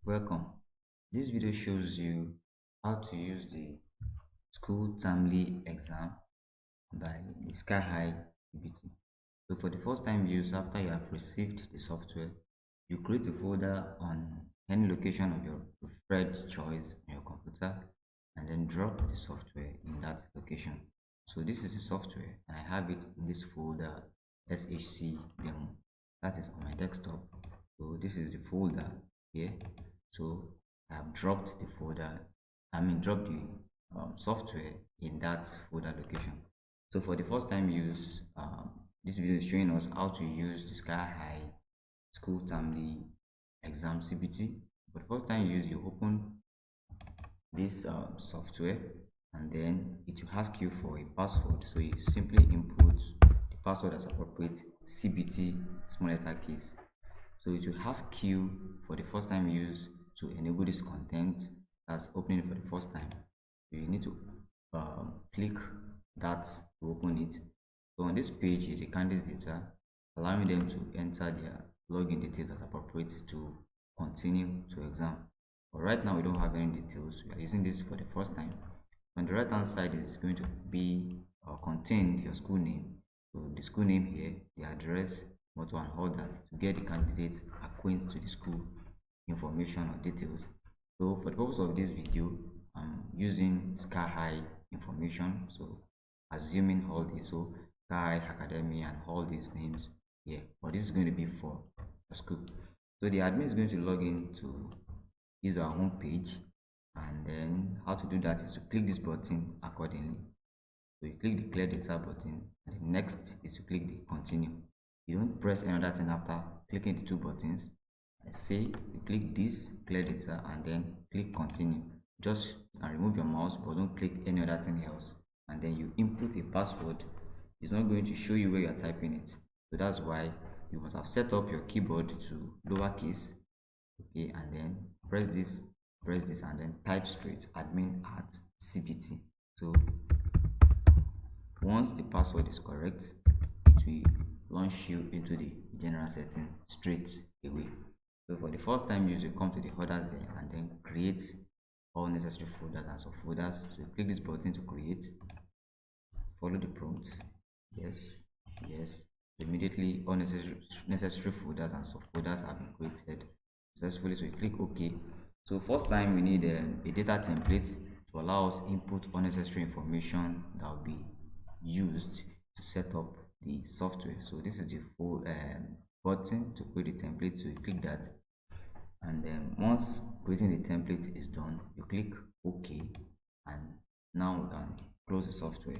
Welcome. This video shows you how to use the school timely exam by the Sky High CBT. So for the first time use, after you have received the software, you create a folder on any location of your preferred choice on your computer and then drop the software in that location. So this is the software and I have it in this folder SHC demo. That is on my desktop. So this is the folder here. So I have dropped the folder, dropped the software in that folder location. So for the first time use, this video is showing us how to use the Sky High School Timely Exam CBT. For the first time use, you open this software and then it will ask you for a password. So you simply input the password as appropriate, CBT small letter keys. So it will ask you for the first time use to enable this content as opening for the first time. So you need to click that to open it. So on this page is the candidates data, allowing them to enter their login details as appropriate to continue to exam. But right now we don't have any details. We are using this for the first time. On the right hand side is going to be contain your school name. So the school name here, the address, motto and all that to get the candidate acquainted to the school information or details. So for the purpose of this video, I'm using Sky High information. So assuming all this, so Sky High Academy and all these names here, but this is going to be for the school. So the admin is going to log in to use our home page, and then how to do that is to click this button accordingly. So you click the clear data button, and the next is to click the continue. You don't press another thing after clicking the two buttons. I say you click this clear data and then click continue. Just remove your mouse, but don't click any other thing else. And then you input a password. It's not going to show you where you're typing it. So that's why you must have set up your keyboard to lowercase. Okay, and then press this, and then type straight admin at CBT. So once the password is correct, it will launch you into the general setting straight away. So for the first time use, you come to the folders there and then create all necessary folders and subfolders. So you click this button to create, follow the prompts, yes, yes. Immediately all necessary folders and subfolders have been created successfully. So you click OK. So first time we need a data template to allow us input unnecessary information that will be used to set up the software. So this is the full button to create the template. So you click that, and then once creating the template is done, you click OK, and now we can close the software.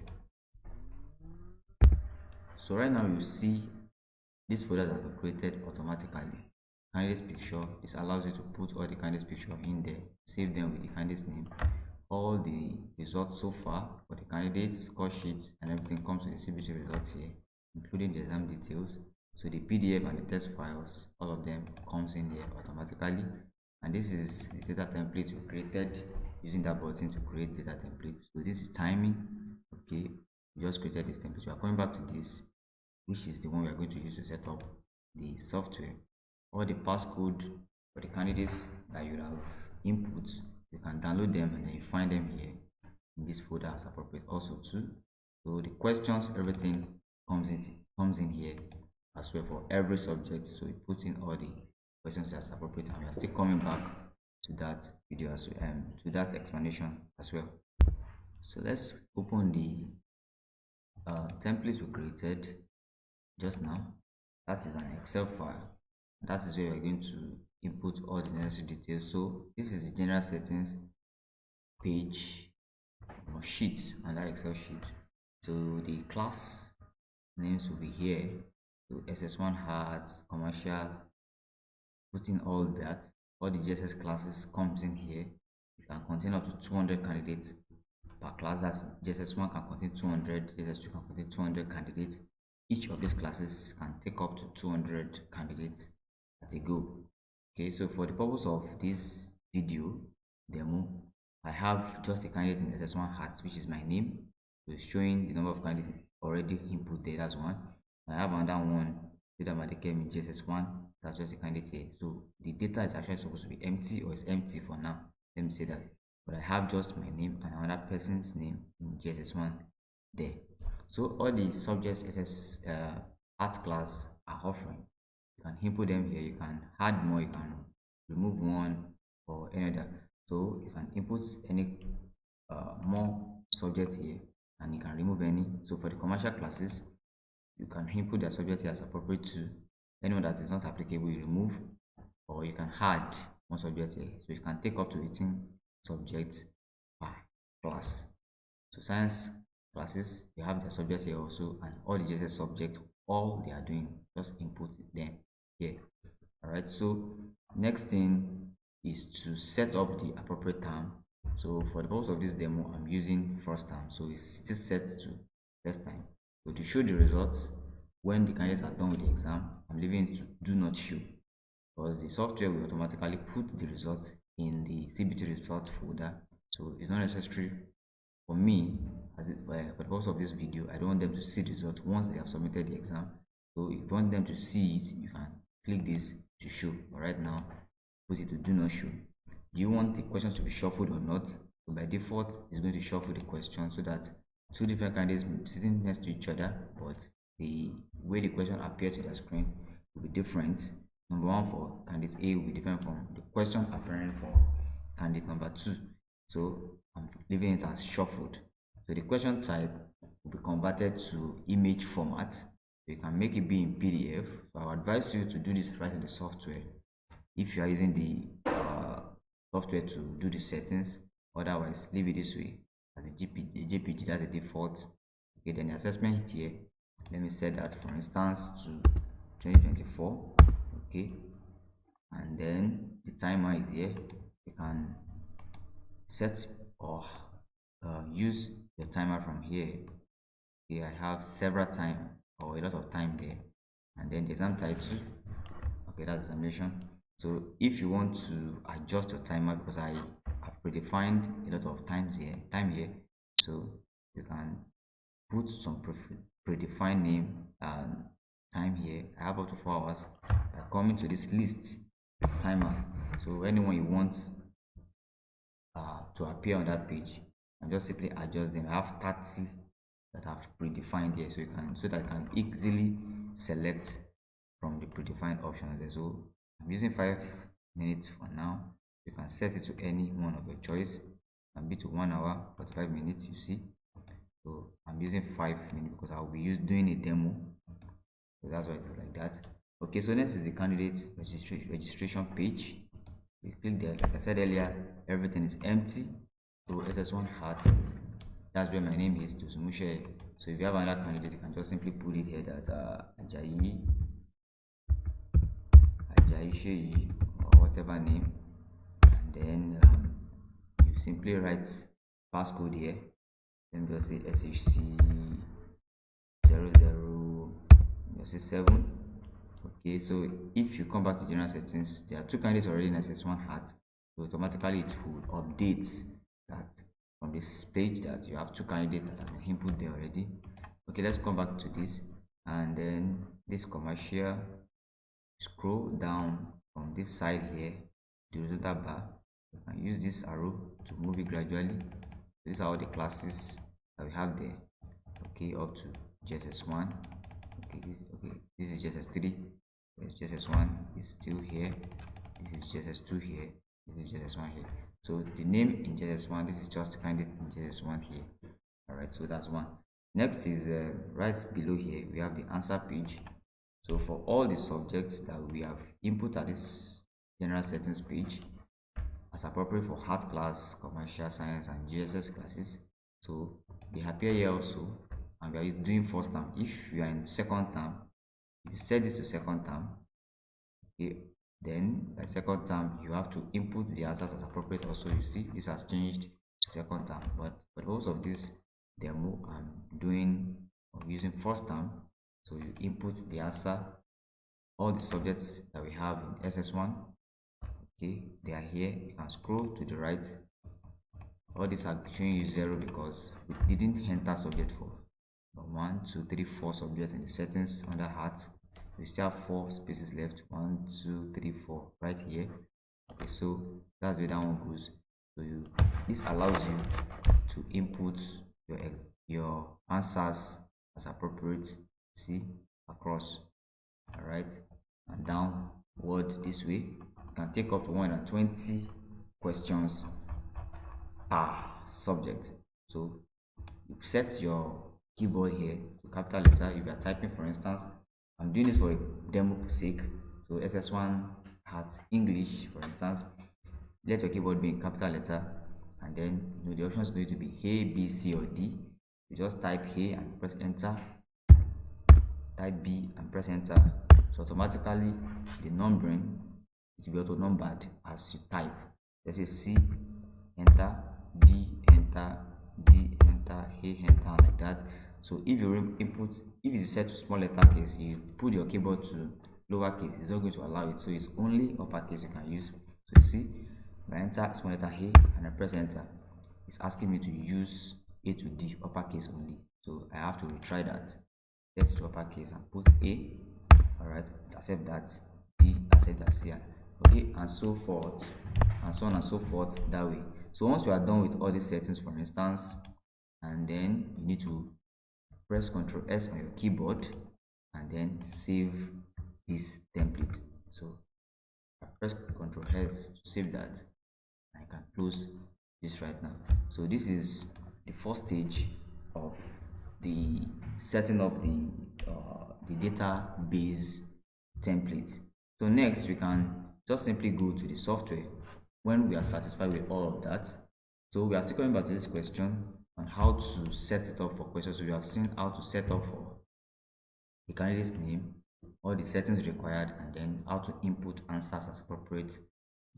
So right now you see this folder that was created automatically. Candidate's picture, this allows you to put all the candidate's picture in there, save them with the candidate's name. All the results so far for the candidates, score sheet, and everything comes with the CBT results here, including the exam details. So the PDF and the test files, all of them comes in here automatically. And this is the data template we created using that button to create data template. So this is timing. Okay, we just created this template. We are coming back to this, which is the one we are going to use to set up the software. All the passcode for the candidates that you have input, you can download them and then you find them here in this folder as appropriate also too. So the questions, everything comes in here as well for every subject. So you put in all the questions as appropriate, and we are still coming back to that video as well, to that explanation as well. So let's open the template we created just now. That is an Excel file. That is where we're going to input all the necessary details. So this is the general settings page or sheet on that Excel sheet. So the class names will be here. So SS1 arts, commercial, putting all that. All the GSS classes comes in here. You can contain up to 200 candidates per class. That's GSS1 can contain 200, GSS2 can contain 200 candidates. Each of these classes can take up to 200 candidates at a go. Okay, so for the purpose of this video demo, I have just a candidate in SS1 hat, which is my name. So it's showing the number of candidates already input there. That's one. I have another one, Peter Madeke in GSS1. That's just the candidate here. So the data is actually supposed to be empty, or is empty for now. Let me say that. But I have just my name and another person's name in JSS1 there. So all the subjects SS art class are offering, you can input them here. You can add more, you can remove one or any other. So you can input any more subjects here, and you can remove any. So for the commercial classes, you can input the subject here as appropriate to. Anyone that is not applicable, you remove, or you can add one subject here. So you can take up to 18 subjects per class. So science classes, you have the subjects here also, and all the JSS subject, all they are doing, just input them here. All right, so next thing is to set up the appropriate term. So for the purpose of this demo, I'm using first term, so it's still set to first time. So to show the results when the candidates are done with the exam, I'm leaving it to do not show, because the software will automatically put the result in the CBT result folder. So it's not necessary for me, as for the purpose of this video, I don't want them to see the results once they have submitted the exam. So if you want them to see it, you can click this to show. But right now, put it to do not show. Do you want the questions to be shuffled or not? So by default, it's going to shuffle the question so that two different candidates sitting next to each other, but the way the question appears to the screen will be different. Number one for candidate A will be different from the question appearing for candidate number two. So I'm leaving it as shuffled. So the question type will be converted to image format. So you can make it be in PDF. So I advise you to do this right in the software if you are using the software to do the settings. Otherwise, leave it this way as a JPG. That's the default. Okay, then the assessment here, let me set that for instance to 2024. Okay, and then the timer is here. You can set or use the timer from here. Here I have several time or a lot of time there, and then the exam title. Okay, that's examination. So if you want to adjust your timer, because I have predefined a lot of time here, so you can put some predefined name and time here. I have up to 4 hours by coming to this list timer. So anyone you want to appear on that page, and just simply adjust them. I have 30 that I've predefined here, so that you can easily select from the predefined options there. So I'm using 5 minutes for now. You can set it to any one of your choice. It can be to 1 hour, 45 minutes, you see. So I'm using 5 minutes because I'll be doing a demo. So that's why it is like that. Okay, so next is the candidate registration page. We click there. Like I said earlier, everything is empty. So SS1 heart, that's where my name is, Dosumushe. So if you have another candidate, you can just simply put it here that Ajayi Sheyi, or whatever name, and then you simply write passcode here. Let me just say SHC 00, 7. Okay, so if you come back to general settings, there are two candidates already in SS1 heart, so automatically it will update that from this page that you have two candidates that have been input there already. Okay, let's come back to this, and then this commercial, scroll down from this side here, the horizontal bar. You can use this arrow to move it gradually. These are all the classes that we have there. Okay, up to JSS1. This is JSS3. JSS1 is still here. This is JSS2 here. This is JSS1 here. So the name in JSS1, this is just candidate in JSS1 here. All right, so that's one. Next is right below here, we have the answer page. So for all the subjects that we have input at this general settings page, as appropriate for art class, commercial science, and GSS classes, so they appear here also, and we are doing first term. If you are in second term, if you set this to second term, okay, then by second term you have to input the answers as appropriate also. You see this has changed to second term, but for the purpose of this demo, I'm doing or using first term. So you input the answer, all the subjects that we have in SS1. Okay, they are here. You can scroll to the right. All these are showing you 0 because we didn't enter subject for 1, 2, 3, 4 subjects in the settings under heart. We still have four spaces left. One, two, three, four, right here. Okay, so that's where that one goes. So this allows you to input your answers as appropriate. See across, all right, and downward this way. You can take up to 120 questions per subject. So you set your keyboard here to capital letter. If you are typing, for instance, I'm doing this for a demo sake. So SS1 has English, for instance. Let your keyboard be in capital letter, and then the option is going to be A, B, C, or D. You just type A and press enter, type B and press enter. So automatically the numbering, it will be auto numbered as you type. Let's say C, enter, D, enter, D, enter, A, enter, like that. So if you input, if it is set to small letter case, you put your keyboard to lowercase, it's not going to allow it. So it's only uppercase you can use. So you see, if I enter small letter A and I press enter, it's asking me to use A to D, uppercase only. So I have to retry that. Set to uppercase and put A. All right, accept that. D, accept that. C, okay, and so forth, and so on and so forth that way. So once you are done with all these settings, for instance, and then you need to press Ctrl S on your keyboard and then save this template. So I press Ctrl S to save that. I can close this right now. So this is the first stage of the setting up the database template. So next we can just simply go to the software when we are satisfied with all of that. So we are still coming back to this question on how to set it up for questions. So we have seen how to set up for the candidate's name, all the settings required, and then how to input answers as appropriate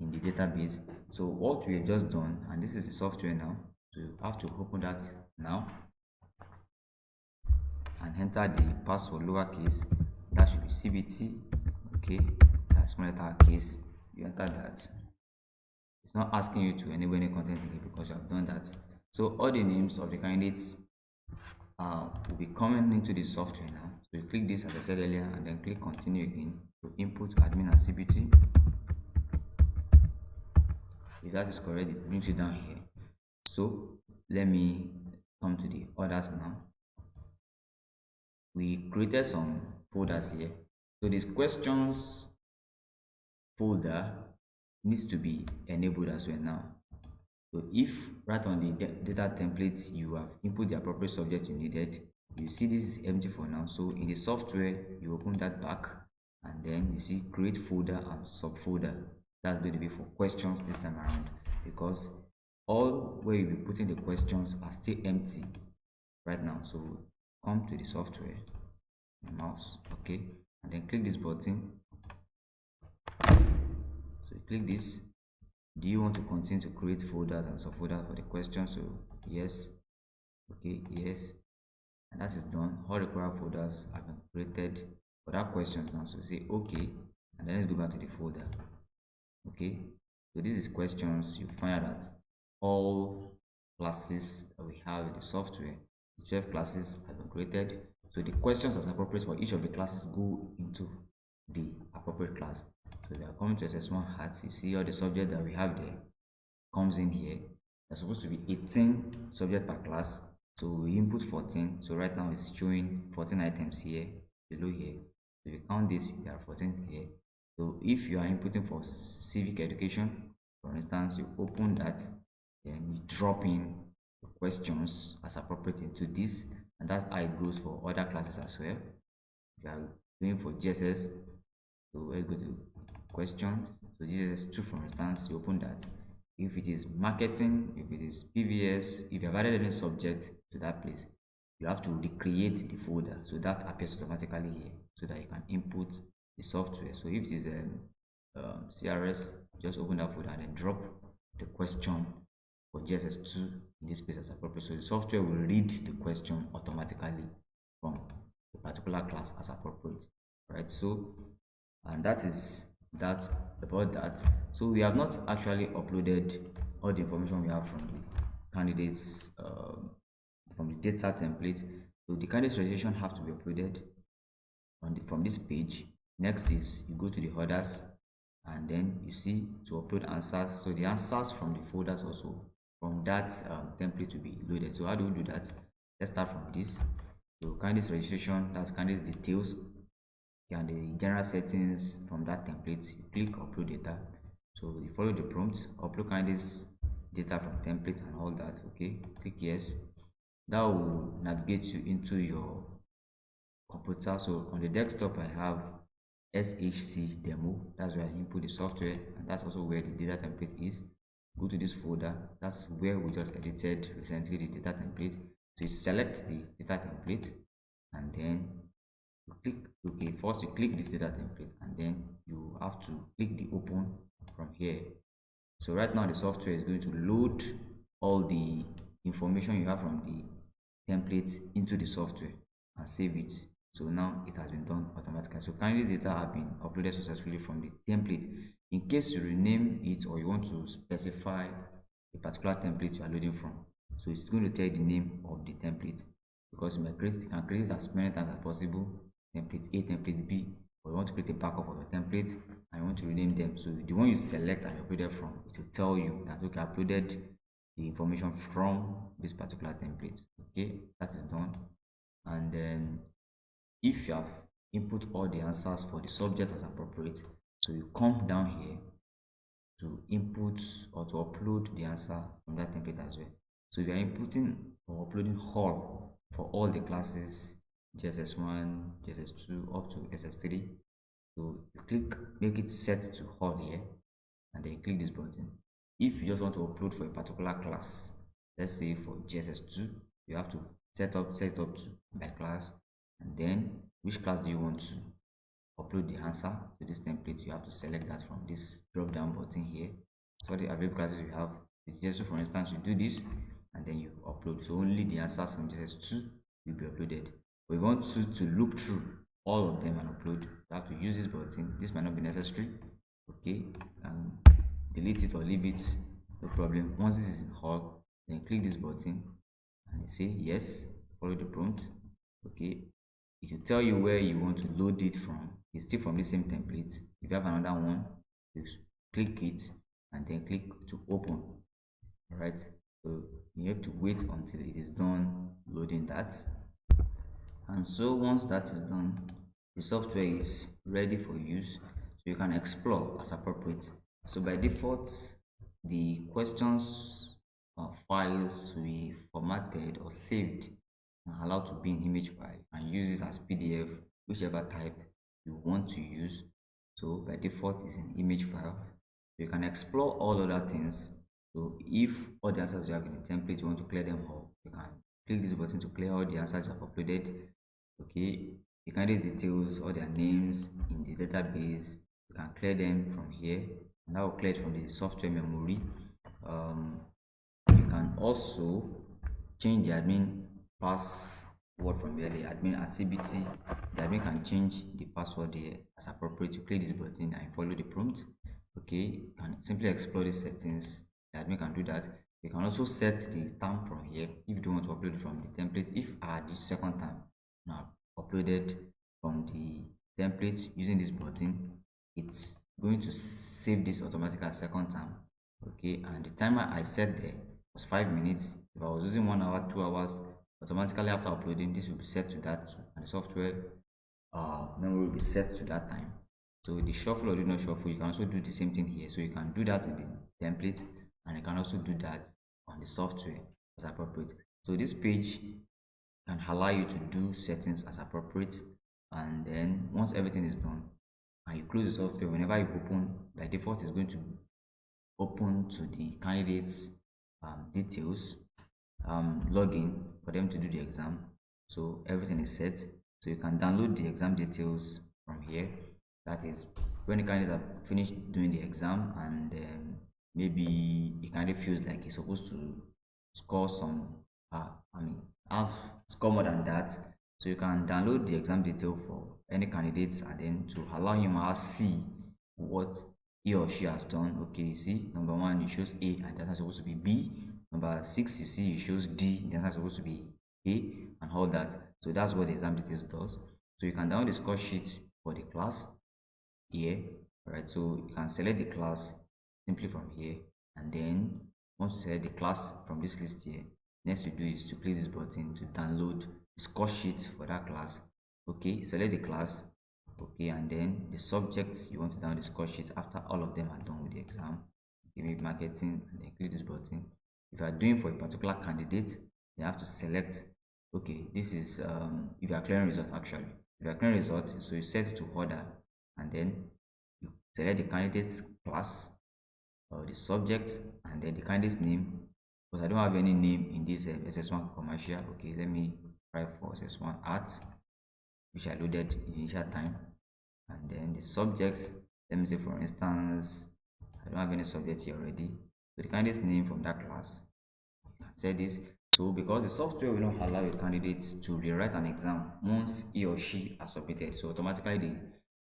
in the database. So what we have just done, and this is the software now, so you have to open that now and enter the password lowercase. That should be CBT. Okay, that's small letter case. You enter that. It's not asking you to enable any content again because you have done that. So all the names of the candidates will be coming into the software now. So you click this as I said earlier, and then click continue again to input admin and CBT. If that is correct, it brings you down here. So let me come to the others now. We created some folders here. So this questions folder needs to be enabled as well now. So if right on the data template you have input the appropriate subject you needed, you see this is empty for now. So in the software, you open that back and then you see create folder and subfolder. That's going to be for questions this time around, because all where you'll be putting the questions are still empty right now. So come to the software, mouse, okay, and then click this button. So you click this. Do you want to continue to create folders and subfolders for the question? So yes, okay, yes, and that is done. All required folders have been created for that question now. So say okay, and then let's go back to the folder. Okay, so this is questions. You find out that all classes that we have in the software, the 12 classes have been created. So the questions as appropriate for each of the classes go into the appropriate class. So we are coming to SS1 hat. You see all the subject that we have there comes in here. There's supposed to be 18 subject per class. So we input 14. So right now it's showing 14 items here, below here. So if you count this, there are 14 here. So if you are inputting for civic education, for instance, you open that, then you drop in the questions as appropriate into this, and that's how it goes for other classes as well. If you are doing for GSS, so we'll go to questions. So GSS2, for instance, you open that. If it is marketing, if it is PVS, if you have added any subject to that place, you have to recreate the folder. So that appears automatically here so that you can input the software. So if it is CRS, just open that folder and then drop the question for GSS2 in this place as appropriate. So the software will read the question automatically from a particular class as appropriate. Right? So, and that is that about that. So we have not actually uploaded all the information we have from the candidates from the data template. So the candidates registration have to be uploaded. from this page. Next is you go to the others, and then you see to upload answers. So the answers from the folders also from that template to be loaded. So how do we do that? Let's start from this. So candidates registration, that's candidates details, and the general settings from that template. You click upload data. So you follow the prompt, upload candidates data from template and all that. Okay, click yes. That will navigate you into your computer. So on the desktop I have shc demo, that's where I input the software, and that's also where the data template is. Go to this folder, that's where we just edited recently the data template. So you select the data template, and then you click okay. First you click this data template, and then you have to click the open from here. So right now the software is going to load all the information you have from the template into the software and save it. So now it has been done automatically. So candidate data have been uploaded successfully from the template. In case you rename it or you want to specify a particular template you are loading from, so it's going to tell you the name of the template, because you can create it as many times as possible. Template A, template B, or you want to create a backup of your template and you want to rename them. So the one you select and uploaded from, it will tell you that okay, I uploaded the information from this particular template. Okay, that is done. And then if you have input all the answers for the subject as appropriate, so you come down here to input or to upload the answer from that template as well. So if you are inputting or uploading all for all the classes, GSS1, GSS2 up to SS3, so you click make it set to all here, and then you click this button. If you just want to upload for a particular class, let's say for GSS2, you have to set up to by class, and then which class do you want to upload the answer to this template. You have to select that from this drop down button here. So the available classes you have, just for instance, you do this and then you upload. So only the answers from GSS2 will be uploaded. But you want to look through all of them and upload, you have to use this button. This might not be necessary. Okay, and delete it or leave it, no problem. Once this is in all, then click this button and you say yes, follow the prompt. Okay, it will tell you where you want to load it from. It's still from the same template. If you have another one, you click it and then click to open. All right, so you have to wait until it is done loading that. And so once that is done, the software is ready for use, so you can explore as appropriate. So by default, the questions files will be formatted or saved and allowed to be in image file and use it as PDF, whichever type you want to use. So by default is an image file. So you can explore all other things. So if all the answers you have in the template you want to clear them all, you can click this button to clear all the answers you have uploaded. Okay, the candidate details, all their names in the database, you can clear them from here, and that will clear it from the software memory. You can also change the admin password from here. The admin at CBT, the admin can change the password here as appropriate. You click this button and follow the prompt. Okay, you can simply explore these settings. The admin can do that. You can also set the term from here if you don't want to upload it from the template. If I the second time now uploaded from the template using this button, it's going to save this automatically as second time. Okay, and the timer I set there was 5 minutes. If I was using 1 hour, 2 hours, automatically after uploading, this will be set to that, and the software memory will be set to that time. So the shuffle or do not shuffle, you can also do the same thing here. So you can do that in the template, and you can also do that on the software as appropriate. So this page can allow you to do settings as appropriate, and then once everything is done and you close the software, whenever you open, by default is going to open to the candidates details login for them to do the exam. So everything is set, so you can download the exam details from here. That is when the candidates have finished doing the exam, and maybe the candidate feels like he's supposed to score some I mean have score more than that, so you can download the exam detail for any candidates and then to allow him to see what he or she has done. Okay, you see number one it shows A and the answer is supposed to be B. Number 6 you see it shows D, the answer is supposed to be A, and all that. So that's what the exam details does. So you can download the score sheet for the class here. Alright, so you can select the class simply from here, and then once you select the class from this list here, next you do is to click this button to download the score sheet for that class. Okay, select the class. Okay, and then the subjects you want to download the score sheet after all of them are done with the exam. Give me marketing, and then click this button. If you are doing for a particular candidate, you have to select. Okay, this is if you are clearing results actually. If you are clearing results, so you set it to order, and then you select the candidate's class or the subject, and then the candidate's name. Because I don't have any name in this SS1 commercial. Okay, let me try for SS1 arts, which I loaded in initial time, and then the subjects. Let me say for instance, I don't have any subject here already. So the candidate's name from that class, you can set this. So because the software will not allow a candidate to rewrite an exam once he or she has submitted, so automatically the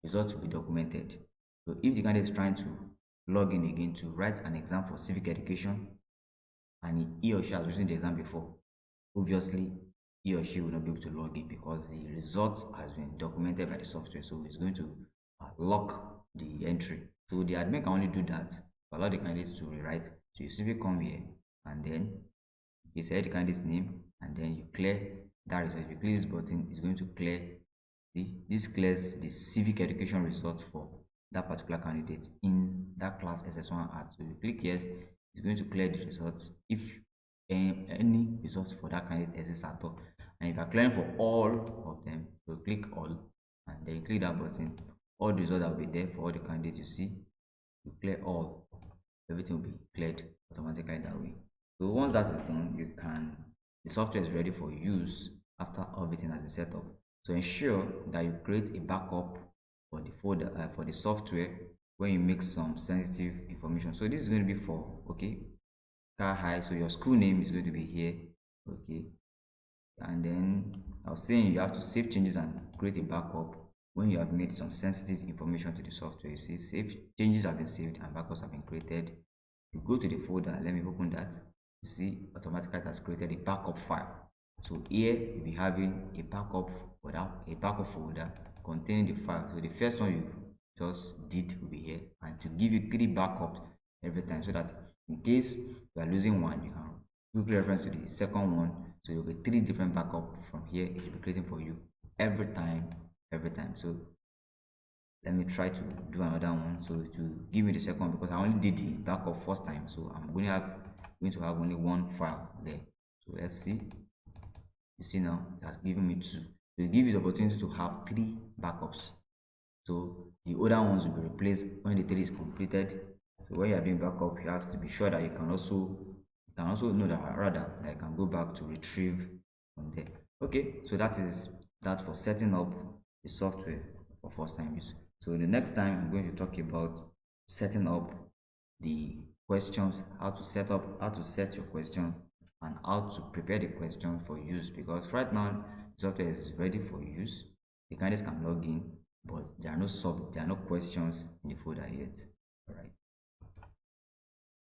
results will be documented. So if the candidate is trying to log in again to write an exam for civic education, and he or she has written the exam before, obviously he or she will not be able to log in because the result has been documented by the software. So it's going to lock the entry. So the admin can only do that to allow the candidate to rewrite. So you simply come here, and then you select the candidate's name, and then you clear that result. If you click this button, it's going to clear. See, this clears the civic education result for that particular candidate in that class SS1 art. So you click yes, it's going to clear the results if any results for that candidate exists at all. And if you are clearing for all of them, so click all, and then you click that button. All the results that will be there for all the candidates you see. You clear all, everything will be cleared automatically that way. So once that is done, the software is ready for use after everything has been set up. So ensure that you create a backup for the folder for the software when you make some sensitive information. So this is going to be for car high. So your school name is going to be here. Okay, and then I was saying you have to save changes and create a backup when you have made some sensitive information to the software. You see, save changes have been saved and backups have been created. You go to the folder, let me open that. You see, automatically it has created a backup file. So here you'll be having a backup for that, a backup folder containing the file. So the first one you just did will be here, and to give you 3 backups every time, so that in case you are losing one, you can quickly reference to the second one. So there will be 3 different backup from here. It will be creating for you every time, every time. So let me try to do another one, so to give me the second one, because I only did the backup first time, so I'm going to have only one file there. So let's see. You see now it has given me 2. So it gives you the opportunity to have 3 backups. So the other ones will be replaced when the 3 is completed. So when you are doing backup, you have to be sure that you can also know that rather that I can go back to retrieve from there. Okay, so that is that for setting up the software for first time use. So the next time I'm going to talk about setting up the questions, how to set your question, and how to prepare the question for use, because right now the software is ready for use. The candidates can log in, but there are no questions in the folder yet. All right.